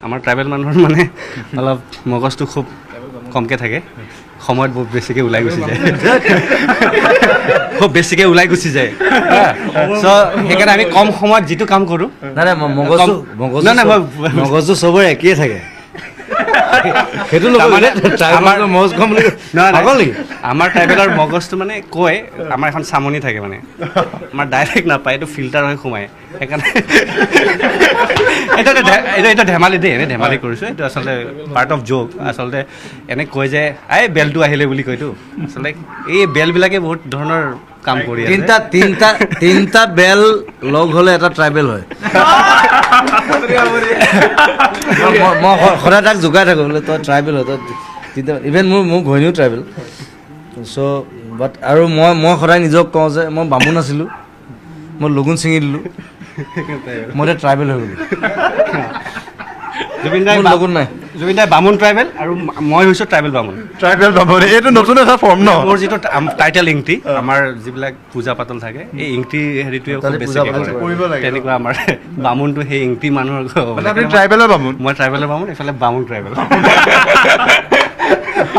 আমাৰ ট্ৰাইবেল মানুহৰ মানে অলপ মগজটো খুব কমকৈ থাকে, সময়ত বহুত বেছিকৈ ওলাই গুচি যায়, খুব বেছিকৈ ওলাই গুচি যায়। চ' সেইকাৰণে আমি কম সময়ত যিটো কাম কৰোঁ, মগজটো চবৰে একেই থাকে। সেইটো আমাৰ ট্ৰাইবেলৰ মগজটো মানে কয় আমাৰ এখন চামনি থাকে, মানে আমাৰ ডাইৰেক্ট নাপায়, এইটো ফিল্টাৰ হৈ সোমায়। সেইকাৰণে এইটো ধেমালি দেই, এনেই ধেমালি কৰিছোঁ, এইটো আচলতে পাৰ্ট অফ জ'ক। আচলতে এনে কয় যে এই বেলটো আহিলে বুলি কয়তো, আচলতে এই বেলবিলাকে বহুত ধৰণৰ কাম কৰি আছে। তিনিটা বেল লগ হ'লে এটা ট্ৰাইবেল হয়। মই সদায় তাক জোকাই থাকোঁ, বোলে তই ট্ৰাইবেল হয়, তই তিনিটা। ইভেন মোৰ ঘৈণীও ট্ৰাইবেল। চ' বাট আৰু মই সদায় নিজক কওঁ যে মই বামুণ আছিলোঁ, মই লগুণ ছিঙি দিলোঁ, মই এতিয়া ট্ৰাইবেল হৈ গ'লোঁ। জুবিন দাই বামুণ ট্ৰাইবেল আৰু মই হৈছোঁ ট্ৰাইবেল বামুণ। এইটো নতুন এটা ফৰ্ম ন। মোৰ যিটো টাইটেল ইংটি, আমাৰ যিবিলাক পূজা পাতল থাকে, এই ইংটি হেৰিটোৱে খুব বেছিকৈ কৰে। তেনেকুৱা আমাৰ বামুণটো সেই ইংটি মানুহৰ। ট্ৰাইবেলৰ বামুণ, মই ট্ৰাইবেলৰ বামুণ, এইফালে বামুণ ট্ৰাইবেল।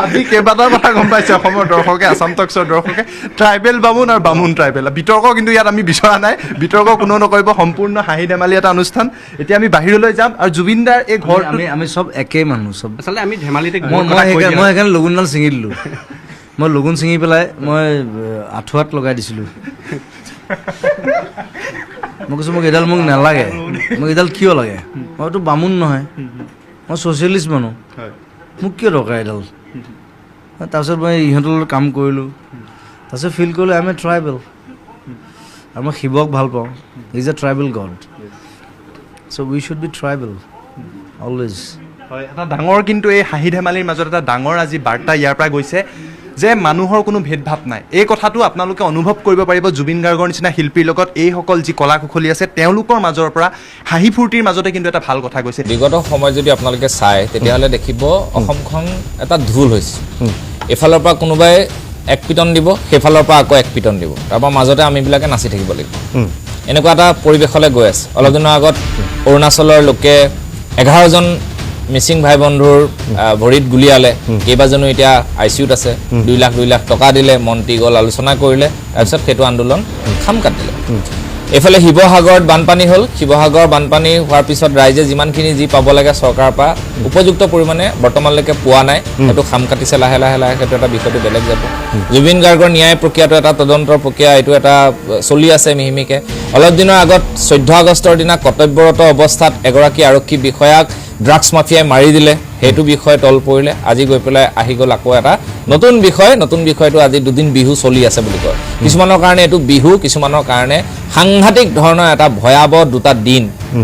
আজি কেইবাটাৰ কথা গম পাইছে অসমৰ দৰ্শকে, আছাম টক্সৰ দৰ্শকে, ট্ৰাইবেল বামুণ আৰু বামুণ ট্ৰাইবেল। বিতৰ্ক কিন্তু ইয়াত আমি বিচৰা নাই, বিতৰ্ক কোনো নকৰিব, সম্পূৰ্ণ হাঁহি ধেমালি এটা অনুষ্ঠান। এতিয়া আমি বাহিৰলৈ যাম আৰু জুবিন দাৰ এই ঘৰ, আমি চব একেই মানুহ চব। আচলতে আমি ধেমালিতে মই সেইকাৰণে লগুণডাল ছিঙি দিলোঁ। মই লগুণ ছিঙি পেলাই মই আঁঠুৱাত লগাই দিছিলোঁ। মই কৈছোঁ মোক এইডাল মোক নালাগে, মোক এইডাল কিয় লাগে? মইতো বামুণ নহয়, মই ছ'চিয়েলিষ্ট মানুহ, মোক কিয় দৰকাৰ এইডাল? তাৰপিছত মই ইহঁতৰ লগত কাম কৰিলোঁ, তাৰপিছত ফিল কৰিলোঁ আই এম এ ট্ৰাইবেল। আৰু মই শিৱক ভাল পাওঁ, is a tribal god, so' we should be tribal always. হয়, এটা ডাঙৰ কিন্তু এই হাঁহি ধেমালিৰ মাজত এটা ডাঙৰ আজি বাৰ্তা ইয়াৰ পৰা গৈছে যে মানুহৰ কোনো ভেদভাৱ নাই। এই কথাটো আপোনালোকে অনুভৱ কৰিব পাৰিব জুবিন গাৰ্গৰ নিচিনা শিল্পীৰ লগত। এইসকল যি কলা কুশলী আছে, তেওঁলোকৰ মাজৰ পৰা হাঁহি ফূৰ্তিৰ মাজতে কিন্তু এটা ভাল কথা গৈছে। বিগত সময়ত যদি আপোনালোকে চায়, তেতিয়াহ'লে দেখিব অসমখন এটা ঢোল হৈছে। এফালৰ পৰা কোনোবাই এক পিটন দিব, সেইফালৰ পৰা আকৌ এক পিটন দিব, তাৰপৰা মাজতে আমিবিলাকে নাচি থাকিব লাগিব। এনেকুৱা এটা পৰিৱেশলৈ গৈ আছে। অলপ দিনৰ আগত অৰুণাচলৰ লোকে 11জন মিচিং ভাই বন্ধুৰ ভৰিত গুলিয়ালে, কেইবাজনো এতিয়া ICUত আছে, 2 লাখ টকা দিলে, মন্ত্ৰী গ'ল, আলোচনা কৰিলে, তাৰপিছত সেইটো আন্দোলন খাম কাটিলে। এইফালে শিৱসাগৰত বানপানী হ'ল, শিৱসাগৰ বানপানী হোৱাৰ পিছত ৰাইজে যিমানখিনি যি পাব লাগে চৰকাৰৰ পৰা উপযুক্ত পৰিমাণে বৰ্তমানলৈকে পোৱা নাই, সেইটো খাম কাটিছে লাহে লাহে, সেইটো এটা বিষয়টো বেলেগ যাব। জুবিন গাৰ্গৰ ন্যায় প্ৰক্ৰিয়াটো এটা তদন্তৰ প্ৰক্ৰিয়া, এইটো এটা চলি আছে মিহিমিকে। অলপ দিনৰ আগত 14 আগষ্টৰ দিনা কৰ্তব্যৰত অৱস্থাত এগৰাকী আৰক্ষী বিষয়াক ড্ৰাগছ মাফিয়াই মাৰি দিলে, সেইটো বিষয় তল পৰিলে। আজি গৈ পেলাই আহি গ'ল আকৌ এটা নতুন বিষয়। নতুন বিষয়টো আজি 2 দিন বিহু চলি আছে বুলি কয়। কিছুমানৰ কাৰণে এইটো বিহু, কিছুমানৰ কাৰণে সাংঘাতিক ধৰণৰ এটা ভয়াৱহ 2টা দিন।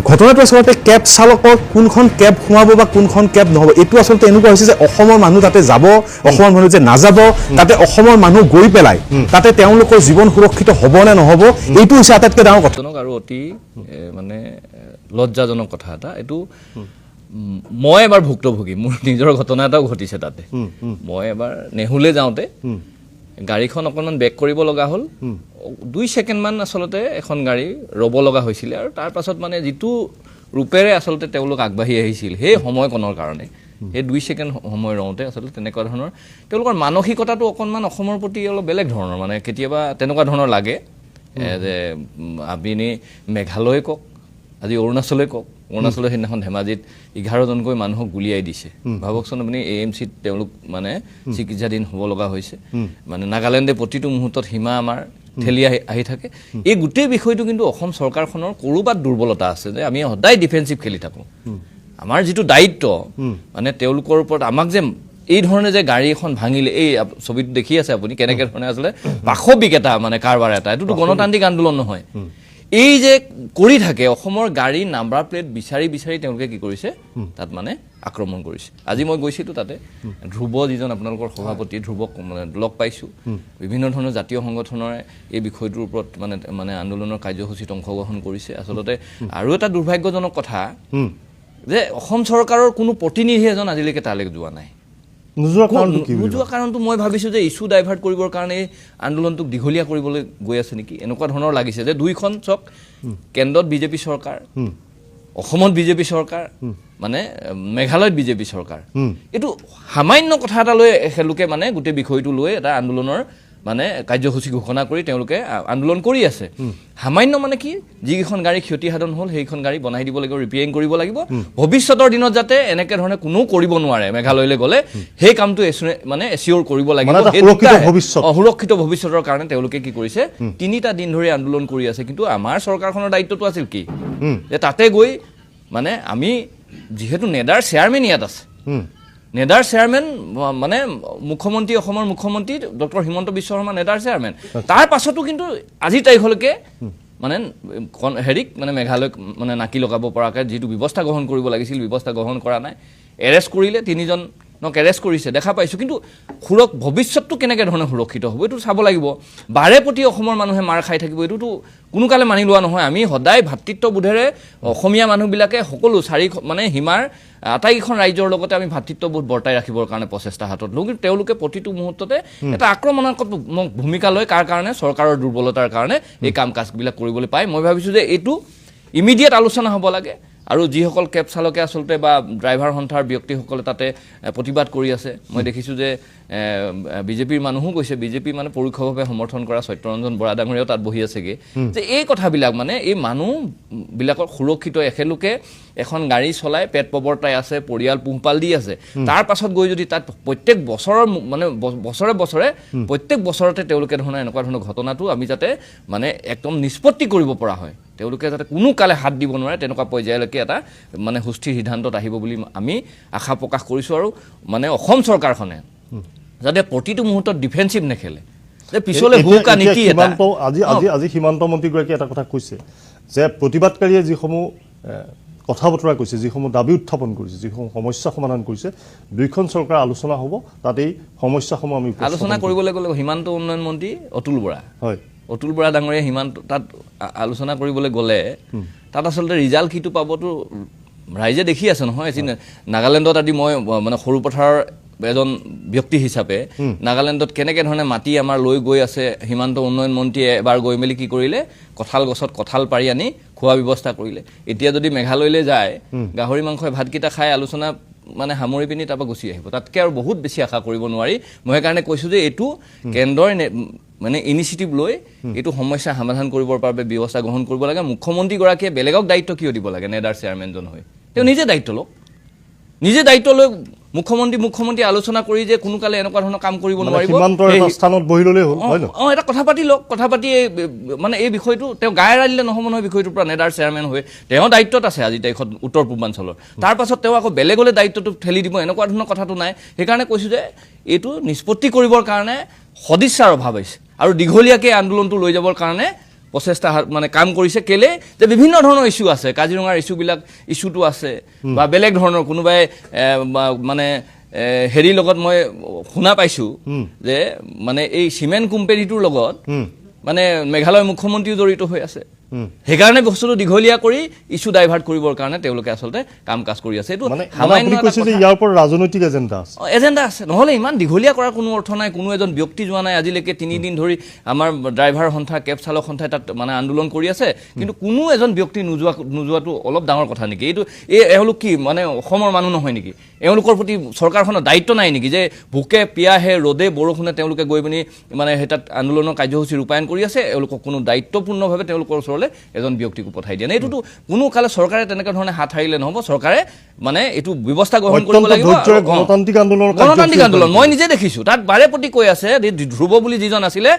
ঘটনাটো আচলতে কেব চালকৰ কোনখন কেব সোমাব বা কোনখন কেব নহ'ব, এইটো আচলতে এনেকুৱা হৈছে যে অসমৰ মানুহ তাতে যাব, অসমৰ মানুহ যে নাযাব, তাতে অসমৰ মানুহ গৈ পেলাই তাতে তেওঁলোকৰ জীৱন সুৰক্ষিত হ'ব নে নহ'ব, এইটো হৈছে আটাইতকৈ ডাঙৰ কথা। আৰু অতি মানে লজ্জাজনক কথা এটা এইটো। মই এবাৰ ভুক্তভোগী, মোৰ নিজৰ ঘটনা এটাও ঘটিছে তাতে। মই এবাৰ নেহুলে যাওঁতে গাড়ীখন অকণমান বেক কৰিব লগা হ'ল, 2 ছেকেণ্ডমান আচলতে এখন গাড়ী ৰ'ব লগা হৈছিলে। আৰু তাৰ পাছত মানে যিটো ৰূপেৰে আচলতে তেওঁলোক আগবাঢ়ি আহিছিল সেই সময়কণৰ কাৰণে, সেই 2 ছেকেণ্ড সময় ৰওঁতে আচলতে তেনেকুৱা ধৰণৰ তেওঁলোকৰ মানসিকতাটো অকণমান অসমৰ প্ৰতি অলপ বেলেগ ধৰণৰ। মানে কেতিয়াবা তেনেকুৱা ধৰণৰ লাগে যে আপুনি মেঘালয় কওক, আজি অৰুণাচলে কওক, অৰুণাচলৰ সেইদিনাখন ধেমাজিত 11জনকৈ মানুহক গুলিয়াই দিছে। ভাবকচোন আপুনি AMCত তেওঁলোক মানে চিকিৎসাধীন হ'ব লগা হৈছে। মানে নাগালেণ্ডে প্ৰতিটো মুহূৰ্তত সীমা আমাৰ ঠেলি আহি থাকে। এই গোটেই বিষয়টো কিন্তু অসম চৰকাৰখনৰ ক'ৰবাত দুৰ্বলতা আছে যে আমি সদায় ডিফেন্সিভ খেলি থাকোঁ। আমাৰ যিটো দায়িত্ব, মানে তেওঁলোকৰ ওপৰত আমাক যে এই ধৰণে যে গাড়ী এখন ভাঙিলে, এই ছবিটো দেখি আছে আপুনি কেনেকৈ ধৰণে আচলতে পাশবিক এটা মানে কাৰবাৰ এটা, এইটোতো গণতান্ত্ৰিক আন্দোলন নহয়। এই যে কৰি থাকে অসমৰ গাড়ী নাম্বাৰ প্লেট বিচাৰি তেওঁলোকে কি কৰিছে, তাত মানে আক্ৰমণ কৰিছে। আজি মই গৈছিলোঁ তাতে, ধ্ৰুৱ যিজন আপোনালোকৰ সভাপতি, ধ্ৰুৱক মানে লগ পাইছোঁ। বিভিন্ন ধৰণৰ জাতীয় সংগঠনৰ এই বিষয়টোৰ ওপৰত মানে আন্দোলনৰ কাৰ্যসূচীত অংশগ্ৰহণ কৰিছে। আচলতে আৰু এটা দুৰ্ভাগ্যজনক কথা যে অসম চৰকাৰৰ কোনো প্ৰতিনিধি এজন আজিলৈকে তালৈকে যোৱা নাই। নোযোৱা কাৰণটো মই ভাবিছোঁ যে ইছ্যু ডাইভাৰ্ট কৰিবৰ কাৰণে আন্দোলনটোক দীঘলীয়া কৰিবলৈ গৈ আছে নেকি, এনেকুৱা ধৰণৰ লাগিছে। যে 2খন চক, কেন্দ্ৰত বিজেপি চৰকাৰ, অসমত বিজেপি চৰকাৰ মানে মেঘালয়ত বিজেপি চৰকাৰ এইটো সামান্য কথা এটা লৈ এখেতলোকে মানে গোটেই বিষয়টো লৈ এটা আন্দোলনৰ মানে কাৰ্যসূচী ঘোষণা কৰি তেওঁলোকে আন্দোলন কৰি আছে সামান্য মানে কি যিকেইখন গাড়ী ক্ষতিসাধন হ'ল সেইখন গাড়ী বনাই দিব লাগিব ৰিপেয়াৰিং কৰিব লাগিব ভৱিষ্যতৰ দিনত যাতে এনেকৈ ধৰণে কোনো কৰিব নোৱাৰে মেঘালয়লৈ গ'লে সেই কামটো মানে এচিয়ৰ কৰিব লাগিব সুৰক্ষিত ভৱিষ্যতৰ কাৰণে তেওঁলোকে কি কৰিছে 3টা দিন ধৰি আন্দোলন কৰি আছে কিন্তু আমাৰ চৰকাৰখনৰ দায়িত্বটো আছিল কি যে তাতে গৈ মানে আমি যিহেতু নেডাৰ চেয়াৰমেন ইয়াত আছে নেডাৰ চেয়াৰমেন মানে মুখ্যমন্ত্ৰী অসমৰ মুখ্যমন্ত্ৰী ডক্টৰ হিমন্ত বিশ্ব শৰ্মা নেডাৰ চেয়াৰমেন তাৰ পাছতো কিন্তু আজিৰ তাৰিখলৈকে মানে হেৰিক মানে মেঘালয়ক মানে নাকি লগাব পৰাকৈ যিটো ব্যৱস্থা গ্ৰহণ কৰিব লাগিছিল ব্যৱস্থা গ্ৰহণ কৰা নাই এৰেষ্ট কৰিলে 3জনক এৰেষ্ট কৰিছে দেখা পাইছোঁ কিন্তু ভৱিষ্যতটো কেনেকৈ ধৰণে সুৰক্ষিত হ'ব এইটো চাব লাগিব বাৰে প্ৰতি অসমৰ মানুহে মাৰ খাই থাকিব এইটোতো কোনোকালে মানি লোৱা নহয় আমি সদায় ভাতৃত্ববোধেৰে অসমীয়া মানুহবিলাকে সকলো মানে সীমাৰ আটাইকেইখন ৰাজ্যৰ লগতে আমি ভাতৃত্ববোধ বৰ্তাই ৰাখিবৰ কাৰণে প্ৰচেষ্টা হাতত লওঁ কিন্তু তেওঁলোকে প্ৰতিটো মুহূৰ্ততে এটা আক্ৰমণাত্মক ভূমিকা লয় কাৰ কাৰণে চৰকাৰৰ দুৰ্বলতাৰ কাৰণে এই কাম কাজবিলাক কৰিবলৈ পায় মই ভাবিছোঁ যে এইটো ইমিডিয়েট আলোচনা হ'ব লাগে আৰু যিসকল কেব চালকে আচলতে বা ড্ৰাইভাৰ সন্থাৰ ব্যক্তিসকলে তাতে প্ৰতিবাদ কৰি আছে মই দেখিছোঁ যে বিজেপিৰ মানুহো কৈছে বিজেপি মানে পৰোক্ষভাৱে সমৰ্থন কৰা সত্যৰঞ্জন বৰা ডাঙৰীয়াও তাত বহি আছেগৈ যে এই কথাবিলাক মানে এই মানুহবিলাকৰ সুৰক্ষিত এখেতলোকে এখন গাড়ী চলাই পেট প্ৰৱৰ্তাই আছে পৰিয়াল পোহপাল দি আছে তাৰ পাছত গৈ যদি তাত প্ৰত্যেক বছৰৰ মানে বছৰে প্ৰত্যেক বছৰতে তেওঁলোকে ধৰণৰ এনেকুৱা ধৰণৰ ঘটনাটো আমি যাতে মানে একদম নিষ্পত্তি কৰিব পৰা হয় তেওঁলোকে যাতে কোনো কালে হাত দিব নোৱাৰে তেনেকুৱা পৰ্যায়লৈকে এটা মানে সুস্থিৰ সিদ্ধান্তত আহিব বুলি আমি আশা প্ৰকাশ কৰিছোঁ আৰু মানে অসম চৰকাৰখনে যাতে প্ৰতিটো মুহূৰ্তত ডিফেন্সিভ নেখেলে যে পিছলৈ হুকা নীতি এটা আজি সীমান্ত মন্ত্ৰীগৰাকীয়ে এটা কথা কৈছে যে প্ৰতিবাদকাৰীয়ে যিসমূহ কথা বতৰা কৈছে যিসমূহ দাবী উত্থাপন কৰিছে যিসমূহ সমস্যা সমাধান কৰিছে দুইখন চৰকাৰ আলোচনা হ'ব তাতেই সমস্যাসমূহ আমি আলোচনা কৰিবলৈ গ'লে সীমান্ত উন্নয়ন মন্ত্ৰী অতুল বৰা হয় অতুল বৰা ডাঙৰীয়া সীমান্ত তাত আলোচনা কৰিবলৈ গ'লে তাত আচলতে ৰিজাল্ট কিটো পাবতো ৰাইজে দেখি আছে নহয় নাগালেণ্ডত আদি মই মানে সৰুপথাৰৰ এজন ব্যক্তি হিচাপে নাগালেণ্ডত কেনেকৈ ধৰণে মাটি আমাৰ লৈ গৈ আছে সীমান্ত উন্নয়ন মন্ত্ৰীয়ে এবাৰ গৈ মেলি কি কৰিলে কঁঠাল গছত কঁঠাল পাৰি আনি খোৱা ব্যৱস্থা কৰিলে এতিয়া যদি মেঘালয়লৈ যায় গাহৰি মাংসই ভাতকেইটা খাই আলোচনা মানে সামৰি পিনি তাৰপৰা গুচি আহিব তাতকৈ আৰু বহুত বেছি আশা কৰিব নোৱাৰি মই সেইকাৰণে কৈছোঁ যে এইটো কেন্দ্ৰৰ মানে ইনিচিয়েটিভ লৈ এইটো সমস্যা সমাধান কৰিবৰ বাবে ব্যৱস্থা গ্ৰহণ কৰিব লাগে মুখ্যমন্ত্ৰীগৰাকীয়ে বেলেগক দায়িত্ব কিয় দিব লাগে নেডাৰ চেয়াৰমেনজন হৈ তেওঁ নিজে দায়িত্ব লওক নিজে দায়িত্ব লৈ মুখ্যমন্ত্ৰী আলোচনা কৰি যে কোনো কালে এনেকুৱা ধৰণৰ কাম কৰিব নোৱাৰিব এটা কথা পাতি লওক কথা পাতি মানে এই বিষয়টো তেওঁ গায়ে এৰা দিলে নহ'ব নহয় বিষয়টোৰ পৰা নেডাৰ চেয়াৰমেন হৈ তেওঁ দায়িত্বত আছে আজি তাৰিখত উত্তৰ পূৰ্বাঞ্চলৰ তাৰ পাছত তেওঁ আকৌ বেলেগলৈ দায়িত্বটো ঠেলি দিব এনেকুৱা ধৰণৰ কথাটো নাই সেইকাৰণে কৈছোঁ যে এইটো নিষ্পত্তি কৰিবৰ কাৰণে সদিচ্ছাৰ অভাৱ হৈছে আৰু দীঘলীয়াকৈ আন্দোলনটো লৈ যাবৰ কাৰণে প্ৰচেষ্টা মানে কাম কৰিছে কেলে যে বিভিন্ন ধৰণৰ ইছ্যু আছে কাজিৰঙাৰ ইছ্যুটো আছে বা বেলেগ ধৰণৰ কোনোবাই মানে হেৰিৰ লগত মই শুনা পাইছোঁ যে মানে এই চিমেণ্ট কোম্পানীটোৰ লগত মানে মেঘালয়ৰ মুখ্যমন্ত্ৰীও জড়িত হৈ আছে সেইকাৰণে বস্তুটো দীঘলীয়া কৰি ইছ্যু ডাইভাৰ্ট কৰিবৰ কাৰণে তেওঁলোকে আচলতে কাম কাজ কৰি আছে এইটো ইয়াৰ ওপৰত ৰাজনৈতিক এজেণ্ডা আছে নহ'লে ইমান দীঘলীয়া কৰাৰ কোনো অৰ্থ নাই কোনো এজন ব্যক্তি যোৱা নাই আজিলৈকে 3 দিন ধৰি আমাৰ ড্ৰাইভাৰ সন্থা কেব চালক সন্থাই তাত মানে আন্দোলন কৰি আছে কিন্তু কোনো এজন ব্যক্তি নোযোৱাটো অলপ ডাঙৰ কথা নেকি এইটো এওঁলোক কি মানে অসমৰ মানুহ নহয় নেকি এওঁলোকৰ প্ৰতি চৰকাৰখনৰ দায়িত্ব নাই নেকি যে ভোকে পিয়াহে ৰ'দে বৰষুণে তেওঁলোকে গৈ পিনি মানে সেই তাত আন্দোলনৰ কাৰ্যসূচী ৰূপায়ণ কৰি আছে এওঁলোকক কোনো দায়িত্বপূৰ্ণভাৱে তেওঁলোকৰ ওচৰলৈ এজন ব্যক্তিকো পঠাই দিয়া নাই এইটোতো কোনো কালে চৰকাৰে তেনেকুৱা ধৰণে হাত সাৰিলে নহ'ব চৰকাৰে মানে এইটো ব্যৱস্থা গ্ৰহণ কৰিব লাগিব গণতান্ত্ৰিক আন্দোলন মই নিজে দেখিছোঁ তাত বাৰে প্ৰতি কৈ আছে ধ্ৰুৱ বুলি যিজন আছিলে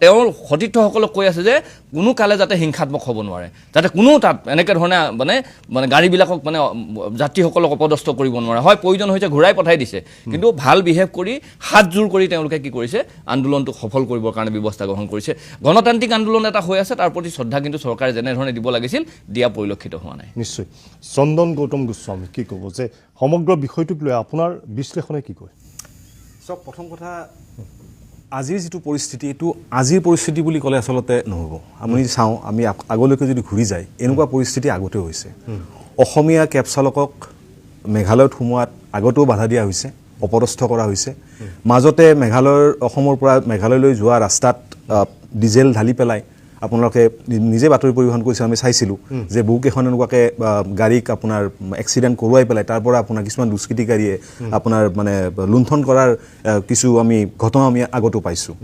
তেওঁৰ সতীৰ্থসকলক কৈ আছে যে কোনো কালে যাতে হিংসাত্মক হ'ব নোৱাৰে যাতে কোনো তাত এনেকৈ ধৰণে মানে গাড়ীবিলাকক মানে যাত্ৰীসকলক অপদস্থ কৰিব নোৱাৰে হয় প্ৰয়োজন হৈছে ঘূৰাই পঠাই দিছে কিন্তু ভাল বিহেভ কৰি হাত জোৰ কৰি তেওঁলোকে কি কৰিছে আন্দোলনটো সফল কৰিবৰ কাৰণে ব্যৱস্থা গ্ৰহণ কৰিছে গণতান্ত্ৰিক আন্দোলন এটা হৈ আছে তাৰ প্ৰতি শ্ৰদ্ধা কিন্তু চৰকাৰে যেনেধৰণে দিব লাগিছিল দিয়া পৰিলক্ষিত হোৱা নাই নিশ্চয় চন্দন গৌতম গোস্বামী কি ক'ব যে সমগ্ৰ বিষয়টোক লৈ আপোনাৰ বিশ্লেষণে কি কয় চাওক প্ৰথম কথা আজিৰ যিটো পৰিস্থিতি এইটো আজিৰ পৰিস্থিতি বুলি ক'লে আচলতে নহ'ব আমি চাওঁ আমি আগলৈকে যদি ঘূৰি যায় এনেকুৱা পৰিস্থিতি আগতেও হৈছে অসমীয়া কেব চালকক মেঘালয়ত সোমোৱাত আগতেও বাধা দিয়া হৈছে অপদস্থ কৰা হৈছে মাজতে অসমৰ পৰা মেঘালয়লৈ যোৱা ৰাস্তাত ডিজেল ঢালি পেলাই আপোনালোকে নিজে বাতৰি পৰিৱেশন কৰিছে আমি চাইছিলোঁ যে বহুকেইখন এনেকুৱাকৈ গাড়ীক আপোনাৰ এক্সিডেণ্ট কৰোৱাই পেলাই তাৰ পৰা আপোনাৰ কিছুমান দুষ্কৃতিকাৰীয়ে আপোনাৰ মানে লুণ্ঠন কৰাৰ কিছু আমি ঘটনা আমি আগতো পাইছোঁ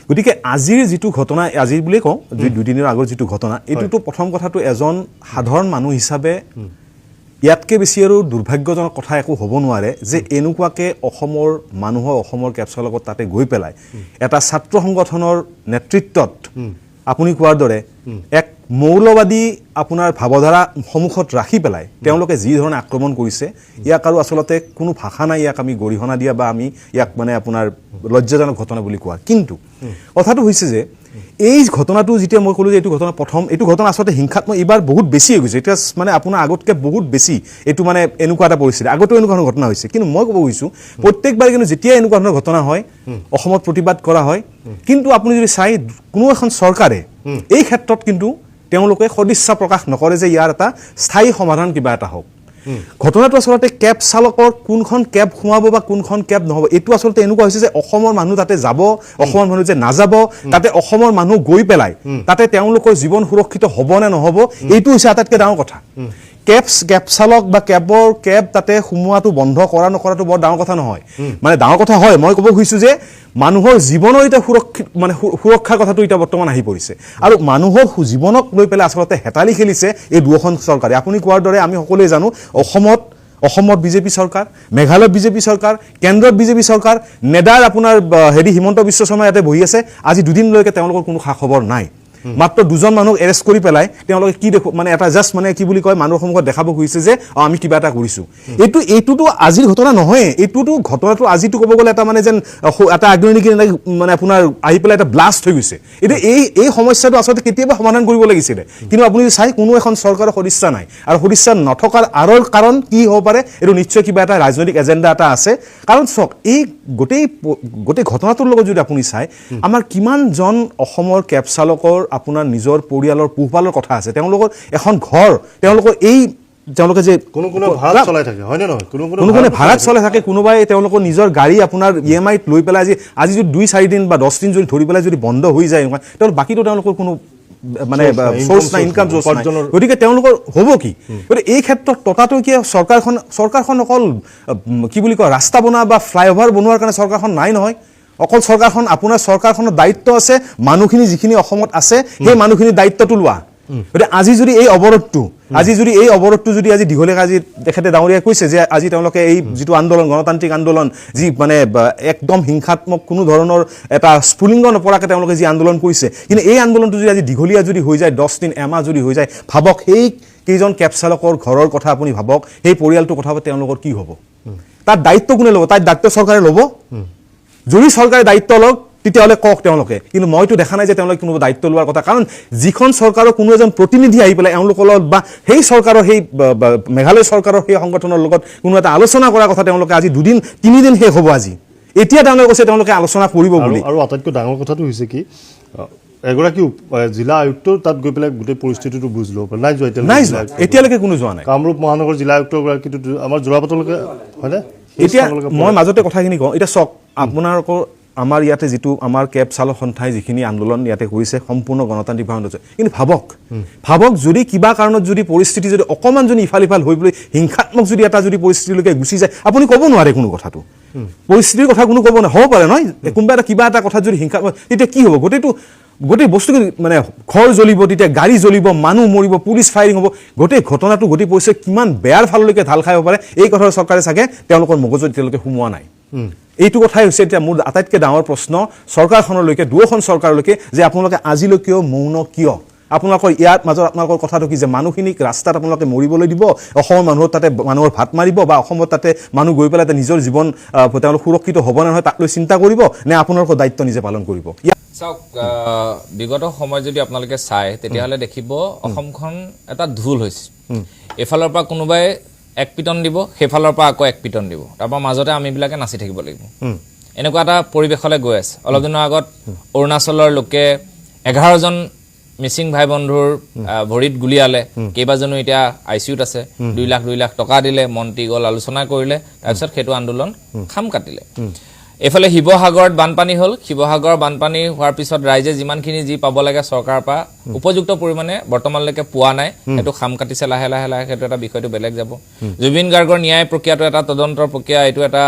গতিকে আজিৰ যিটো ঘটনা আজি বুলি কওঁ দুদিনৰ আগৰ যিটো ঘটনা এইটোতো প্ৰথম কথাটো এজন সাধাৰণ মানুহ হিচাপে ইয়াতকৈ বেছি আৰু দুৰ্ভাগ্যজনক কথা একো হ'ব নোৱাৰে যে এনেকুৱাকৈ অসমৰ মানুহৰ অসমৰ কেপছৰ লগত তাতে গৈ পেলাই এটা ছাত্ৰ সংগঠনৰ নেতৃত্বত আপুনি কোৱাৰ দৰে এক মৌলবাদী আপোনাৰ ভাৱধাৰা সন্মুখত ৰাখি পেলাই তেওঁলোকে যি ধৰণে আক্ৰমণ কৰিছে ইয়াক আৰু আচলতে কোনো ভাষা নাই ইয়াক আমি গৰিহণা দিয়া বা আমি ইয়াক মানে আপোনাৰ লজ্জাজনক ঘটনা বুলি কোৱা কিন্তু কথাটো হৈছে যে এই ঘটনাটো যেতিয়া মই ক'লোঁ যে এইটো ঘটনা এইটো ঘটনা আচলতে হিংসাত্মক এইবাৰ বহুত বেছি হৈ গৈছে এতিয়া মানে আপোনাৰ আগতকৈ বহুত বেছি এইটো মানে এনেকুৱা এটা পৰিস্থিতি আগতেও এনেকুৱা ধৰণৰ ঘটনা হৈছে কিন্তু মই ক'ব খুজিছোঁ প্ৰত্যেকবাৰে কিন্তু যেতিয়া এনেকুৱা ধৰণৰ ঘটনা হয় অসমত প্ৰতিবাদ কৰা হয় কিন্তু আপুনি যদি চাই কোনো এখন চৰকাৰে এই ক্ষেত্ৰত কিন্তু তেওঁলোকে সদিচ্ছা প্ৰকাশ নকৰে যে ইয়াৰ এটা স্থায়ী সমাধান কিবা এটা হওক ঘটনাটো আচলতে কেব চালকৰ কোনখন কেব সোমাব বা কোনখন কেব নহ'ব এইটো আচলতে এনেকুৱা হৈছে যে অসমৰ মানুহ তাতে যাব অসমৰ মানুহ যে নাযাব তাতে অসমৰ মানুহ গৈ পেলাই তাতে তেওঁলোকৰ জীৱন সুৰক্ষিত হ'ব নে নহ'ব এইটো হৈছে আটাইতকৈ ডাঙৰ কথা কেব চালক বা কেব তাতে সোমোৱাটো বন্ধ কৰা নকৰাটো বৰ ডাঙৰ কথা নহয় মানে ডাঙৰ কথা হয় মই ক'ব খুজিছোঁ যে মানুহৰ জীৱনৰ এতিয়া সুৰক্ষাৰ কথাটো এতিয়া বৰ্তমান আহি পৰিছে আৰু মানুহৰ জীৱনক লৈ পেলাই আচলতে হেতালি খেলিছে এই দুয়োখন চৰকাৰে আপুনি কোৱাৰ দৰে আমি সকলোৱে জানো অসমত বিজেপি চৰকাৰ মেঘালয়ত বিজেপি চৰকাৰ কেন্দ্ৰত বিজেপি চৰকাৰ নেডাৰ আপোনাৰ হিমন্ত বিশ্ব শৰ্মা ইয়াতে বহি আছে আজি দুদিনলৈকে তেওঁলোকৰ কোনো খা খবৰ নাই মাত্ৰ দুজন মানুহক এৰেষ্ট কৰি পেলাই তেওঁলোকে কি মানে এটা জাষ্ট মানে কি বুলি কয় মানুহৰ সন্মুখত দেখাব খুজিছে যে আমি কিবা এটা কৰিছোঁ এইটোতো আজিৰ ঘটনা নহয় এইটোতো ঘটনাটো আজিতো ক'ব গ'লে এটা মানে যেন এটা আগ্নেয়গিৰি মানে আপোনাৰ আহি পেলাই এটা ব্লাষ্ট হৈ গৈছে এতিয়া এই সমস্যাটো আচলতে কেতিয়াবা সমাধান কৰিব লাগিছিলে কিন্তু আপুনি চাই কোনো এখন চৰকাৰৰ সদিচ্ছা নাই আৰু সদিচ্ছা নথকাৰ আঁৰৰ কাৰণ কি হ'ব পাৰে এইটো নিশ্চয় কিবা এটা ৰাজনৈতিক এজেণ্ডা এটা আছে কাৰণ চাওক এই গোটেই ঘটনাটোৰ লগত যদি আপুনি চাই আমাৰ কিমানজন অসমৰ কেব চালকৰ আপোনাৰ নিজৰ পৰিয়ালৰ পোহপালৰ কথা আছে তেওঁলোকৰ এখন ঘৰ তেওঁলোকে যে কোনো ভাড়াত চলাই থাকে হয়নে নহয় কোনোবাই ভাড়াত চলাই থাকে কোনোবাই তেওঁলোকৰ নিজৰ গাড়ী আপোনাৰ EMI লৈ পেলাই আজি যদি 2-4 দিন বা 10 দিন যদি ধৰি পেলাই যদি বন্ধ হৈ যায় তেওঁলোক বাকীতো তেওঁলোকৰ কোনো মানে সোৰ্চ নাই ইনকাম সোৰ্চ নাই গতিকে তেওঁলোকৰ হ'ব কি গতিকে এই ক্ষেত্ৰত ততাতৈকিয় চৰকাৰখন অকল কি বুলি কয় ৰাস্তা বনোৱা বা ফ্লাইঅভাৰ বনোৱাৰ কাৰণে চৰকাৰখন নাই নহয় অকল চৰকাৰখন আপোনাৰ চৰকাৰখনৰ দায়িত্ব আছে মানুহখিনি যিখিনি অসমত আছে সেই মানুহখিনিৰ দায়িত্বটো লোৱা গতিকে আজি যদি এই অৱৰোধটো যদি আজি দীঘলীয়া আজি তেখেতে ডাঙৰীয়াই কৈছে যে আজি তেওঁলোকে এই যিটো আন্দোলন গণতান্ত্ৰিক আন্দোলন যি মানে একদম হিংসাত্মক কোনো ধৰণৰ এটা স্ফুলিংগ নপৰাকৈ তেওঁলোকে যি আন্দোলন কৰিছে কিন্তু এই আন্দোলনটো যদি আজি দীঘলীয়া যদি হৈ যায় 10 দিন এমাহ যদি হৈ যায় ভাবক সেই কেইজন কেব চালকৰ ঘৰৰ কথা আপুনি ভাবক সেই পৰিয়ালটোৰ কথা তেওঁলোকৰ কি হ'ব তাৰ দায়িত্ব কোনে ল'ব তাৰ দায়িত্ব চৰকাৰে ল'ব যদি চৰকাৰে দায়িত্ব লওক তেতিয়াহ'লে কওক তেওঁলোকে কিন্তু মইতো দেখা নাই যে তেওঁলোকে কোনো দায়িত্ব লোৱাৰ কথা কাৰণ যিখন চৰকাৰৰ কোনো এজন প্ৰতিনিধি আহি পেলাই এওঁলোকৰ লগত বা সেই চৰকাৰৰ সেই মেঘালয় চৰকাৰৰ সেই সংগঠনৰ লগত কোনো এটা আলোচনা কৰাৰ কথা তেওঁলোকে আজি 2-3 দিন শেষ হ'ব আজি এতিয়া তেওঁলোকে কৈছে তেওঁলোকে আলোচনা কৰিব বুলি আৰু আটাইতকৈ ডাঙৰ কথাটো হৈছে কি এগৰাকী জিলা আয়ুক্তৰ তাত গৈ পেলাই গোটেই পৰিস্থিতিটো বুজ ল'ব পাৰে নাই যোৱা এতিয়ালৈকে কোনো যোৱা নাই কামৰূপ মহানগৰ জিলা আয়ুক্তগৰাকীটো আমাৰ যোৰাপাটলৈকে হয়নে এতিয়া মই মাজতে কথাখিনি কওঁ এতিয়া চাওক আপোনালোকৰ আমাৰ ইয়াতে যিটো আমাৰ কেব চালক সন্থাই যিখিনি আন্দোলন ইয়াতে কৰিছে সম্পূৰ্ণ গণতান্ত্ৰিকভাৱে কিন্তু ভাবক যদি কিবা কাৰণত যদি পৰিস্থিতি যদি অকণমান যদি ইফাল হৈ পেলাই হিংসাত্মক যদি এটা যদি পৰিস্থিতিলৈকে গুচি যায় আপুনি ক'ব নোৱাৰে কোনো কথাটো পৰিস্থিতিৰ কথা কোনো ক'ব নোৱাৰে হ'ব পাৰে নহয় কোনোবা এটা কিবা এটা কথা যদি হিংসাত্মক তেতিয়া কি হ'ব গোটেই বস্তু মানে ঘৰ জ্বলিব তেতিয়া গাড়ী জ্বলিব মানুহ মৰিব পুলিচ ফায়াৰিং হ'ব গোটেই ঘটনাটো গোটেই পৰিস্থিতি কিমান বেয়াৰ ফাললৈকে ঢাল খাই হ'ব পাৰে এই কথাৰ চৰকাৰে চাগে তেওঁলোকৰ মগজুত এতিয়ালৈকে সোমোৱা নাই এইটো কথাই হৈছে এতিয়া মোৰ আটাইতকৈ ডাঙৰ প্ৰশ্ন চৰকাৰখনলৈকে দুয়োখন চৰকাৰলৈকে যে আপোনালোকে আজিলৈকেও মৌন কিয় আপোনালোকৰ ইয়াৰ মাজত আপোনালোকৰ কথাটো কি যে মানুহখিনিক ৰাস্তাত আপোনালোকে মৰিবলৈ দিব অসমৰ মানুহৰ তাতে মানুহৰ ভাত মাৰিব বা অসমত তাতে মানুহ গৈ পেলাই নিজৰ জীৱন তেওঁলোক সুৰক্ষিত হ'ব নে নহয় তাক লৈ চিন্তা কৰিব নে আপোনালোকৰ দায়িত্ব নিজে পালন কৰিব চাওক বিগত সময় যদি আপোনালোকে চাই তেতিয়াহ'লে দেখিব অসমখন এটা ঢোল হৈছে এফালৰ পৰা কোনোবাই এক পিটন দিব সেইফালৰ পৰা আকৌ এক পিটন দিব তাৰপৰা মাজতে আমিবিলাকে নাচি থাকিব লাগিব এনেকুৱা এটা পৰিৱেশলৈ গৈ আছে অলপ দিনৰ আগত অৰুণাচলৰ লোকে 11জন মিচিং ভাই বন্ধুৰ ভৰিত গুলিয়ালে কেইবাজনো এতিয়া ICUত আছে 2 লাখ টকা দিলে মন্ত্ৰী গ'ল আলোচনা কৰিলে তাৰপিছত সেইটো আন্দোলন খাম কাটিলে এইফালে শিৱসাগৰত বানপানী হ'ল শিৱসাগৰ বানপানী হোৱাৰ পিছত ৰাইজে যিমানখিনি যি পাব লাগে চৰকাৰৰ পৰা উপযুক্ত পৰিমাণে বৰ্তমানলৈকে পোৱা নাই সেইটো খাম কাটিছে লাহে লাহে লাহে সেইটো এটা বিষয়টো বেলেগ যাব জুবিন গাৰ্গৰ ন্যায় প্ৰক্ৰিয়াটো এটা তদন্তৰ প্ৰক্ৰিয়া এইটো এটা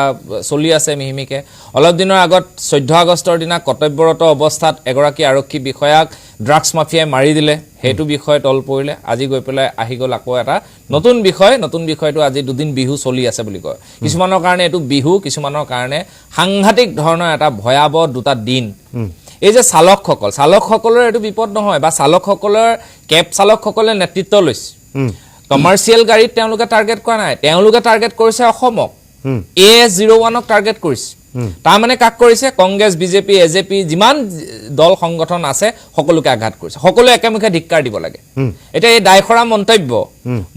চলি আছে মিহিমিকে অলপ দিনৰ আগত 14 আগষ্টৰ দিনা কৰ্তব্যৰত অৱস্থাত এগৰাকী আৰক্ষী বিষয়াক ড্ৰাগছ মাফিয়াই মাৰি দিলে সেইটো বিষয় তল পৰিলে আজি গৈ পেলাই আহি গ'ল আকৌ এটা নতুন বিষয়টো আজি দুদিন বিহু চলি আছে বুলি কয় কিছুমানৰ কাৰণে এইটো বিহু কিছুমানৰ কাৰণে সাংঘাতিক ধৰণৰ এটা ভয়াৱহ দুটা দিন এই যে চালকসকলৰ এইটো বিপদ নহয় বা চালকসকলৰ কেব চালকসকলে নেতৃত্ব লৈছে কমাৰ্চিয়েল গাড়ীত তেওঁলোকে টাৰ্গেট কৰা নাই তেওঁলোকে টাৰ্গেট কৰিছে অসমক A01ক টাৰ্গেট কৰিছে তাৰ মানে কাক কৰিছে কংগ্ৰেছ বিজেপি এজেপি যিমান দল সংগঠন আছে সকলোকে আঘাত কৰিছে সকলোৱে একেমুখে ধিক্কাৰ দিব লাগে এটা এই দায়খৰা মন্তব্য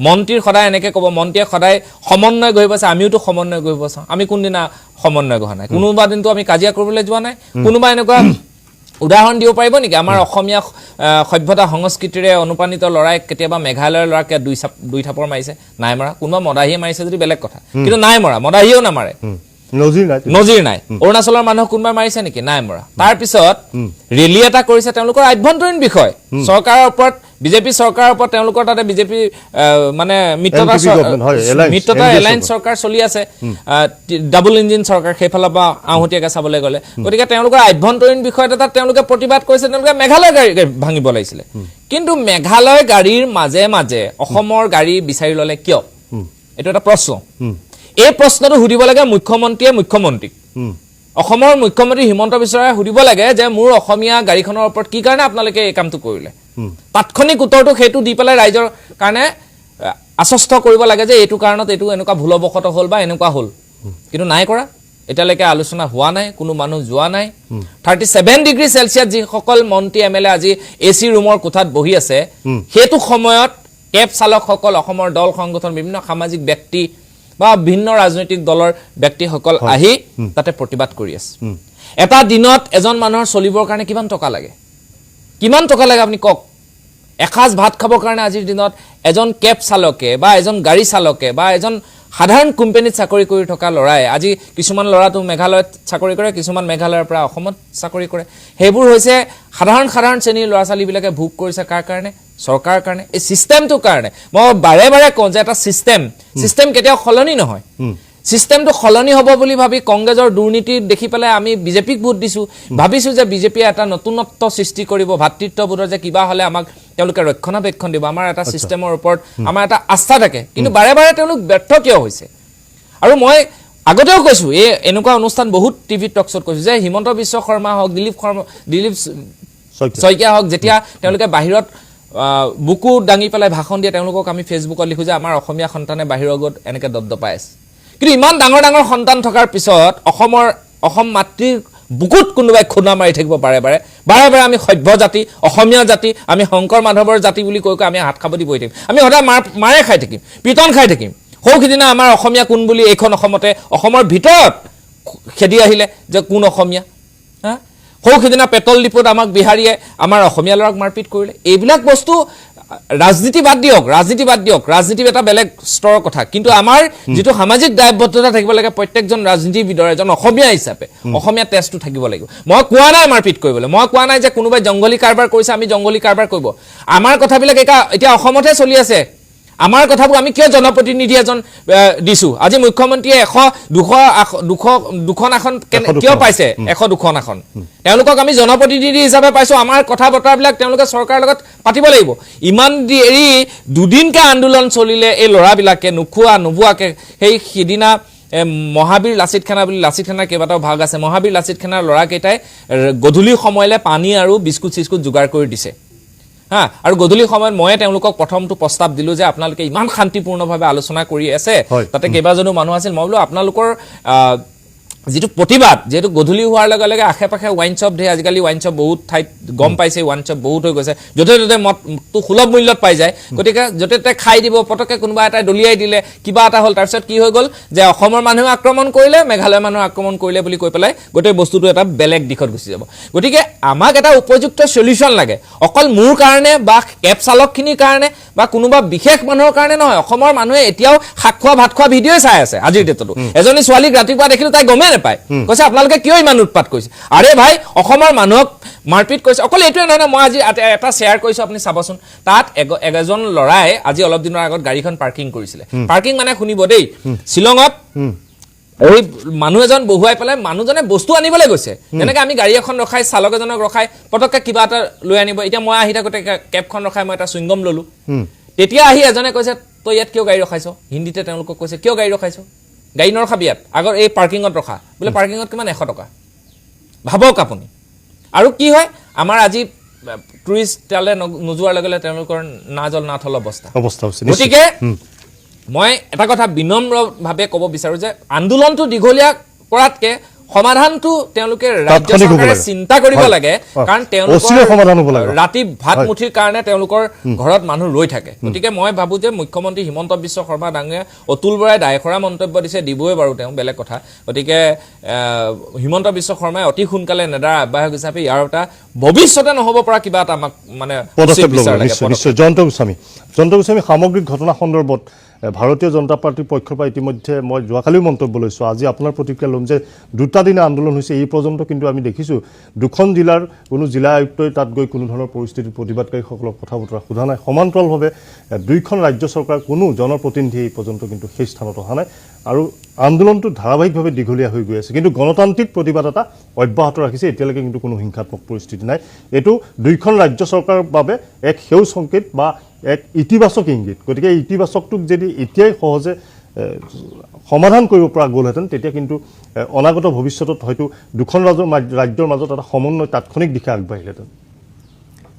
মন্ত্ৰীৰ সদায় এনেকে ক'ব মন্ত্ৰীয়ে সদায় সমন্বয় গঢ়িব আছে আমিওতো সমন্বয় গঢ়িব চাওঁ আমি কোনদিনা সমন্বয় গঢ়া নাই কোনোবা দিনটো আমি কাজিয়া কৰিবলৈ যোৱা নাই কোনোবা এনেকুৱা উদাহৰণ দিব পাৰিব নেকি আমাৰ অসমীয়া সভ্যতা সংস্কৃতিৰে অনুপ্ৰাণিত ল'ৰাই কেতিয়াবা মেঘালয়ৰ ল'ৰাকে দুই থাপৰ মাৰিছে নাই মৰা কোনোবা মদাহীয়ে মাৰিছে যদি বেলেগ কথা কিন্তু নাই মৰা মদাহীয়েও নামাৰে নজিৰ নাই অৰুণাচলৰ মানুহ কোনোবা মাৰিছে নেকি নাই মৰা তাৰ পিছত ৰেলী এটা কৰিছে তেওঁলোকৰ আভ্যন্তৰীণ বিষয় চৰকাৰৰ ওপৰত বিজেপি চৰকাৰৰ ওপৰত তেওঁলোকৰ তাতে বিজেপি মানে মিত্ৰতা এলায়েন্স চৰকাৰ চলি আছে ডাবল ইঞ্জিন চৰকাৰ সেইফালৰ পৰা আহতীয়াকৈ চাবলৈ গ'লে গতিকে তেওঁলোকৰ আভ্যন্তৰীণ বিষয়ত এটা তেওঁলোকে প্ৰতিবাদ কৰিছে তেওঁলোকে মেঘালয় গাড়ী ভাঙিব লাগিছিলে কিন্তু মেঘালয় গাড়ীৰ মাজে মাজে অসমৰ গাড়ী বিচাৰি ল'লে কিয় এইটো এটা প্ৰশ্ন এই প্ৰশ্নটো সুধিব লাগে মুখ্যমন্ত্ৰীক অসমৰ মুখ্যমন্ত্ৰী হিমন্ত বিশ্ব শৰ্মাই সুধিব লাগে যে মোৰ অসমীয়া গাড়ীখনৰ ওপৰত কি কাৰণে আপোনালোকে এই কামটো কৰিলে তাৎক্ষণিক উত্তৰটো সেইটো দি পেলাই ৰাইজৰ কাৰণে আশ্বস্ত কৰিব লাগে যে এইটো কাৰণত এইটো এনেকুৱা ভুলবশত হ'ল বা এনেকুৱা হ'ল কিন্তু নাই কৰা এতিয়ালৈকে আলোচনা হোৱা নাই কোনো মানুহ যোৱা নাই 37 ডিগ্ৰী সেলচিয়াছ যিসকল মন্ত্ৰী এমএলএ আজি এচি ৰুমৰ কোঠাত বহি আছে সেইটো সময়ত কেব চালকসকল অসমৰ দল সংগঠন বিভিন্ন সামাজিক ব্যক্তি বা ভিন্ন ৰাজনৈতিক দলৰ ব্যক্তিসকল আহি তাতে প্ৰতিবাদ কৰি আছে এটা দিনত এজন মানুহৰ চলিবৰ কাৰণে কিমান টকা লাগে আপুনি কক এখাজ ভাত খাবৰ কাৰণে আজিৰ দিনত এজন কেব চালকে বা এজন গাড়ী চালকে বা এজন সাধাৰণ কোম্পানীত চাকৰি কৰি থকা ল'ৰাই আজি কিছুমান ল'ৰাটো মেঘালয়ত চাকৰি কৰে কিছুমান মেঘালয়ৰ পৰা অসমত চাকৰি কৰে সেইবোৰ হৈছে সাধাৰণ শ্ৰেণীৰ ল'ৰা ছোৱালীবিলাকে ভোগ কৰিছে কাৰ কাৰণে চৰকাৰৰ কাৰণে এই সিস্টেমটোৰ কাৰণে মই বাৰে বাৰে কওঁ যে এটা সিস্টেম কেতিয়াও সলনি নহয় সিস্টেমটো সলনি হ'ব বুলি ভাবি কংগ্ৰেছৰ দুৰ্নীতি দেখি পেলাই আমি বিজেপিক ভোট দিছো ভাবিছো যে বিজেপিয়ে এটা নতুনত্ব সৃষ্টি কৰিব ভাতৃত্ববোধৰ যে কিবা হ'লে আমাক তেওঁলোকে ৰক্ষণাবেক্ষণ দিব আমাৰ এটা সিস্টেমৰ ওপৰত আমাৰ এটা আস্থা থাকে কিন্তু বাৰে বাৰে তেওঁলোক ব্যৰ্থ কিয় হৈছে আৰু মই আগতেও কৈছো এই এনেকুৱা অনুষ্ঠান বহুত টিভি টক শ্ব'ত কৈছো যে হিমন্ত বিশ্ব শৰ্মা হওক দিলীপ শইকীয়া হওক যেতিয়া তেওঁলোকে বাহিৰত বুকু দাঙি পেলাই ভাষণ দিয়ে তেওঁলোকক আমি ফেচবুকত লিখো যে আমাৰ অসমীয়া সন্তানে বাহিৰৰ আগত এনেকৈ দপদপাই আছে কিন্তু ইমান ডাঙৰ সন্তান থকাৰ পিছত অসম মাতৃৰ বুকুত কোনোবাই খুন্দা মাৰি থাকিব বাৰে বাৰে আমি সভ্য জাতি অসমীয়া জাতি আমি শংকৰ মাধৱৰ জাতি বুলি কৈ আমি হাত খাব দি বহি থাকিম আমি সদায় মাৰে খাই থাকিম পিটন খাই থাকিম সৌখিদিনা আমাৰ অসমীয়া কোন বুলি এইখন অসমতে অসমৰ ভিতৰত খেদি আহিলে যে কোন অসমীয়া সৌখিদিনা পেট্ৰল ডিপুত আমাক বিহাৰীয়ে আমাৰ অসমীয়া ল'ৰাক মাৰপিট কৰিলে এইবিলাক বস্তু ৰাজনীতি বাদ দিয়ক ৰাজনীতি এটা বেলেগ স্তৰৰ কথা কিন্তু আমাৰ যেটো সামাজিক দায়বদ্ধতা থাকিব লাগে প্ৰত্যেকজন ৰাজনীতিবিদৰ এজন অসমীয়া হিচাপে অসমীয়া টেষ্টটো থাকিব লাগিব মই কোৱা নাই মাৰপিট কৰিবলৈ মই কোৱা নাই যে কোনোবাই জংগলী কাৰবাৰ কৰিছে আমি জংগলী কাৰবাৰ কৰিব আমাৰ কথাবিলাক এতিয়া অসমতে চলি আছে আমাৰ কথাবোৰ আমি কিয় জনপ্ৰতিনিধি এজন দিছো আজি মুখ্যমন্ত্ৰীয়ে 200 আসন কিয় পাইছে 102খন আসন তেওঁলোকক আমি জনপ্ৰতিনিধি হিচাপে পাইছো আমাৰ কথা বতৰাবিলাক তেওঁলোকে চৰকাৰৰ লগত পাতিব লাগিব ইমান এৰি দুদিনকে আন্দোলন চলিলে এই ল'ৰাবিলাকে নোবোৱাকে সেই সিদিনা মহাবীৰ লাচিত খানা বুলি লাচিত খানাৰ কেইবাটাও ভাগ আছে মহাবীৰ লাচিত খানাৰ ল'ৰাকেইটাই গধূলি সময়লৈ পানী আৰু বিস্কুট যোগাৰ কৰি দিছে আৰু গধূলি সময়ত মই তেওঁলোকক প্ৰথমটো প্ৰস্তাৱ দিলো যে আপোনালোকে ইমান শান্তিপূৰ্ণভাৱে আলোচনা কৰি আছে তাতে কেইবাজনো মানুহ আছিল মই বোলো আপোনালোকৰ যেটো প্ৰতিবাদ যেটো গধূলি হোৱাৰ লগে লগে আশে-পাশে ওয়াইন শ্বপ ধে আজিকালি ওয়াইন শ্বপ বহুত ঠাইত গম পাইছে ওয়াইন শ্বপ বহুত হৈ গৈছে যতে মদটো সুলভ মূল্যত পাই যায় গতিকে যতে খাই দিব পটকে কোনোবা এটা দলিয়াই দিলে কিবা এটা হ'ল তাৰপিছত কি হৈ গ'ল যে অসমৰ মানুহে আক্ৰমণ কৰিলে মেঘালয়ৰ মানুহে আক্ৰমণ কৰিলে বুলি কৈ পেলাই গোটেই বস্তুটো এটা বেলেগ দিশত গুচি যাব গতিকে আমাক এটা উপযুক্ত সলিউশন লাগে অকল মোৰ কাৰণে বা কেব চালকখিনিৰ কাৰণে বা কোনোবা বিশেষ মানুহৰ কাৰণে নহয় অসমৰ মানুহে এতিয়াও শাক খোৱা ভাত খোৱা ভিডিঅ চাই আছে আজিৰ ডেটতো এজনী ছোৱালীক ৰাতিপুৱা দেখিলো তাই গমে নাপায় কৈছে আপোনালোকে কিয় ইমান উৎপাত কৰিছে আৰে ভাই অসমৰ মানুহক মাৰপিট কৰিছে অকল এইটোৱে নহয় মই আজি এটা শ্বেয়াৰ কৰিছোঁ আপুনি চাবচোন তাত এজন ল'ৰাই আজি অলপ দিনৰ আগত গাড়ীখন পাৰ্কিং কৰিছিলে পাৰ্কিং মানে শুনিব দেই শ্বিলঙত এই মানুহ এজন বহুৱাই পেলাই মানুহজনে বস্তু আনিবলৈ গৈছে যেনেকৈ আমি গাড়ী এখন ৰখাই চালক এজনক ৰখাই পটককৈ কিবা এটা লৈ আনিব এতিয়া মই আহি থাকোঁতে কেবখন ৰখাই মই এটা চুইংগম ল'লোঁ তেতিয়া আহি এজনে কৈছে তই ইয়াত কিয় গাড়ী ৰখাইছ হিন্দীতে তেওঁলোকক কৈছে কিয় গাড়ী ৰখাইছ গাড়ী নৰখাবি ইয়াত আগৰ এই পাৰ্কিঙত ৰখা বোলে পাৰ্কিঙত কিমান 100 টকা ভাবক আপুনি আৰু কি হয় আমাৰ আজি টুৰিষ্ট তালে নোযোৱাৰ লগে লগে তেওঁলোকৰ না জল না থল অৱস্থা হৈছে গতিকে মই এটা কথা বিনম্ৰভাৱে ক'ব বিচাৰোঁ যে আন্দোলনটো দীঘলীয়া কৰাতকৈ সমাধানটো তেওঁলোকে ৰাজ্য চৰকাৰে চিন্তা কৰিব লাগে কাৰণ তেওঁলোকৰ ৰাতি ভাত মুঠিৰ কাৰণে তেওঁলোকৰ ঘৰত মানুহ ৰৈ থাকে গতিকে মই ভাবোঁ যে মুখ্যমন্ত্ৰী হিমন্ত বিশ্ব শৰ্মা ডাঙৰীয়াই অতুল বৰাই দায়খৰা মন্তব্য দিছে দিবই বাৰু তেওঁ বেলেগ কথা গতিকে হিমন্ত বিশ্ব শৰ্মাই অতি সোনকালে নেডাৰ আহ্বায়ক হিচাপে ইয়াৰ এটা ভৱিষ্যতে নহ'ব পৰা কিবা এটা আমাক মানে পদক্ষেপ ল'ব নিশ্চয় জয়ন্ত গোস্বামী সামগ্ৰিক ঘটনা সন্দৰ্ভত ভাৰতীয় জনতা পাৰ্টিৰ পক্ষৰ পৰা ইতিমধ্যে মই যোৱাকালিও মন্তব্য লৈছোঁ আজি আপোনাৰ প্ৰতিক্ৰিয়া ল'ম যে দুটা দিনা আন্দোলন হৈছে এই পৰ্যন্ত কিন্তু আমি দেখিছোঁ দুখন জিলাৰ কোনো জিলা আয়ুক্তই তাত গৈ কোনো ধৰণৰ পৰিস্থিতিৰ প্ৰতিবাদকাৰীসকলক কথা বতৰা সোধা নাই সমান্তৰালভাৱে দুইখন ৰাজ্য চৰকাৰ কোনো জনপ্ৰতিনিধি এই পৰ্যন্ত কিন্তু সেই স্থানত অহা নাই আৰু আন্দোলনটো ধাৰাবাহিকভাৱে দীঘলীয়া হৈ গৈ আছে কিন্তু গণতান্ত্ৰিক প্ৰতিবাদ এটা অব্যাহত ৰাখিছে এতিয়ালৈকে কিন্তু কোনো হিংসাত্মক পৰিস্থিতি নাই এইটো দুইখন ৰাজ্য চৰকাৰৰ বাবে এক সেউজ সংকেত বা এক ইতিবাচক ইংগিত গতিকে এই ইতিবাচকটোক যদি এতিয়াই সহজে সমাধান কৰিব পৰা গ'লহেঁতেন তেতিয়া কিন্তু অনাগত ভৱিষ্যতত হয়তো দুখন ৰাজ্যৰ মাজত এটা সমন্বয় তাৎক্ষণিক দিশে আগবাঢ়িলেহেঁতেন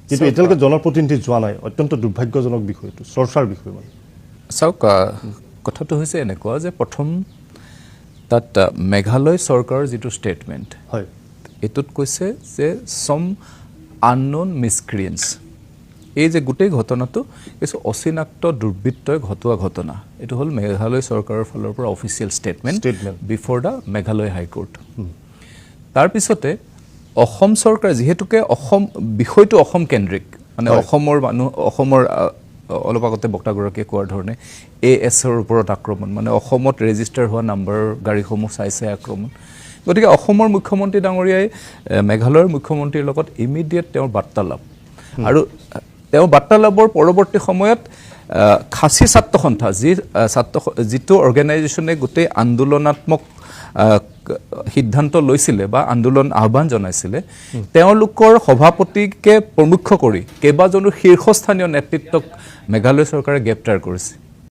কিন্তু এতিয়ালৈকে জনপ্ৰতিনিধি যোৱা নাই অত্যন্ত দুৰ্ভাগ্যজনক বিষয়টো চৰ্চাৰ বিষয় মানে চাওক কথাটো হৈছে এনেকুৱা যে প্ৰথম তাত মেঘালয় চৰকাৰৰ যিটো ষ্টেটমেণ্ট হয় এইটোত কৈছে যে সম আননোন মিছক্ৰিয়েন্স এই যে গোটেই ঘটনাটো কিছু অচিনাক্ত দুৰ্বৃত্তই ঘটোৱা ঘটনা এইটো হ'ল মেঘালয় চৰকাৰৰ ফালৰ পৰা official statement before the Meghalaya high court তাৰপিছতে অসম চৰকাৰ যিহেতুকে অসম বিষয়টো অসম কেন্দ্ৰিক মানে অসমৰ মানুহ অসমৰ অলপ আগতে বক্তাগৰাকীয়ে কোৱাৰ ধৰণে ASৰ ওপৰত আক্ৰমণ মানে অসমত ৰেজিষ্টাৰ হোৱা নাম্বাৰৰ গাড়ীসমূহ চাইছে আক্ৰমণ গতিকে অসমৰ মুখ্যমন্ত্ৰী ডাঙৰীয়াই মেঘালয়ৰ মুখ্যমন্ত্ৰীৰ লগত ইমিডিয়েট তেওঁৰ বাৰ্তালাপ আৰু তেওঁ বাৰ্তালাপৰ পৰৱৰ্তী সময়ত খাচী ছাত্ৰ সন্থা যিটো অৰ্গেনাইজেশ্যনে গোটেই আন্দোলনাত্মক সিদ্ধান্ত লৈছিলে বা আন্দোলন আহ্বান জনাইছিলে তেওঁলোকৰ সভাপতিকে প্ৰমুখ্য কৰি কেইবাজনো শীৰ্ষস্থানীয় নেতৃত্বক মেঘালয় চৰকাৰে গ্ৰেপ্তাৰ কৰিছে